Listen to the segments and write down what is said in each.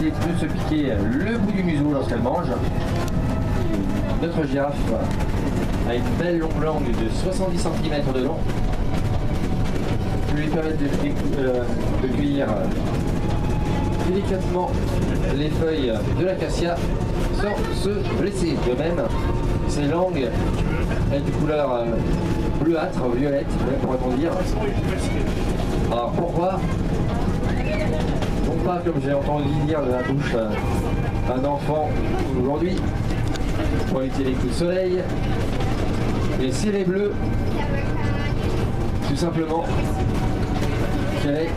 éviter de se piquer le bout du museau lorsqu'elle mange. Notre girafe a une belle longue langue de 70 cm de long, qui lui permet de cueillir délicatement les feuilles de l'acacia sans se blesser. De même, ses langues est de couleur bleuâtre, violette, pourrait-on dire. Alors pourquoi? Non pas comme j'ai entendu dire de la bouche d'un enfant aujourd'hui, pour éviter les coups de soleil, mais ciré bleu, tout simplement qu'elle est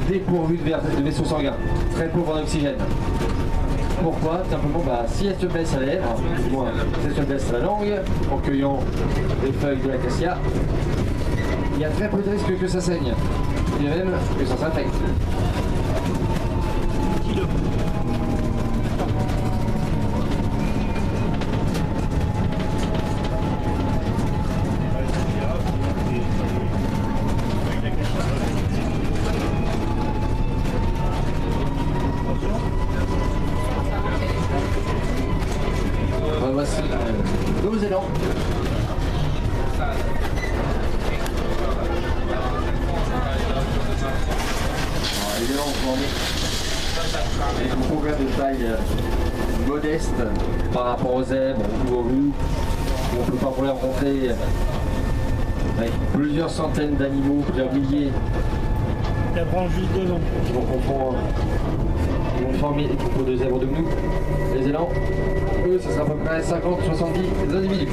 dépourvue de vaisseau sanguin, très pauvre en oxygène. Pourquoi? Simplement, si elle se blesse à la lèvre, du moins si elle se blesse à la langue, en cueillant les feuilles de l'acacia, il y a très peu de risques que ça saigne, et même que ça s'infecte. Voici Nouveau-Zéland. Les éléphants formés avec un progrès de taille modeste par rapport aux zèbres ou aux loups, où on peut parfois les rencontrer avec plusieurs centaines d'animaux, plusieurs milliers. La branche juste devant. Qui vont former les troupeaux de zèbres de nous. Les élans, eux, ça sera à peu près 50-70 individus.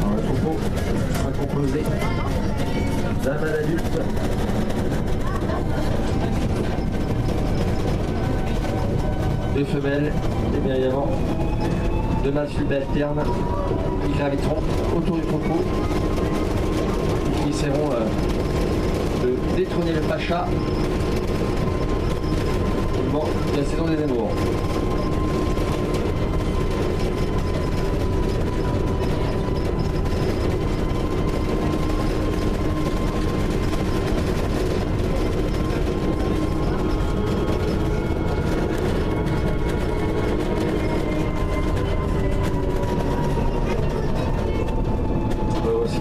Alors, le troupeau sera composé d'un mâle adulte, deux femelles et bien évidemment deux mâles subalternes qui graviteront autour du troupeau et qui essaieront de détrôner le pacha au moment de la saison des amours.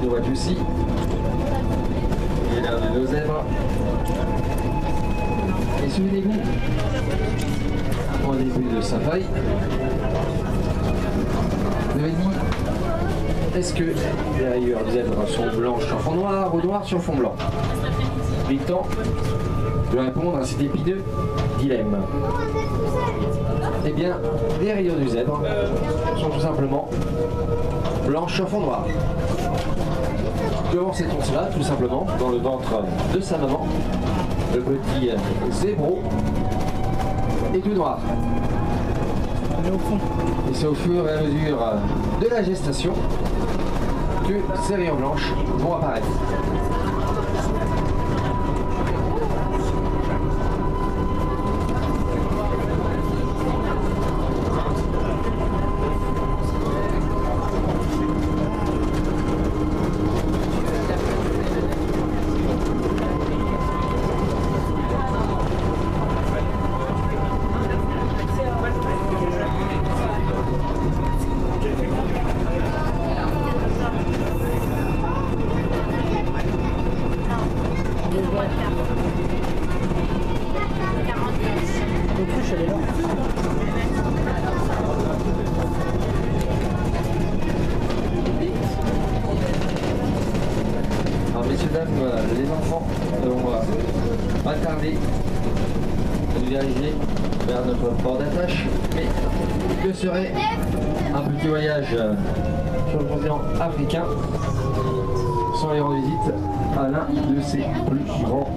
De Watusi, il est là de nos zèbres. Et souvenez-vous, au début de sa feuille, vous avez dit, est-ce que les rayures du zèbre sont blanches sur fond noir ou noires sur fond blanc? Il est temps de répondre à cet épineux dilemme. Eh bien, les rayures du zèbre sont tout simplement blanches sur fond noir. Comment sait-on cela? Tout simplement, dans le ventre de sa maman, le petit zébro est tout noir. Et c'est au fur et à mesure de la gestation que ces rayures blanches vont apparaître. L'autruche, elle est là. Alors messieurs, dames, les enfants, on va tarder à nous diriger vers notre port d'attache. Mais que serait un petit voyage sur le continent africain sans aller rendre visite à l'un de ses plus grands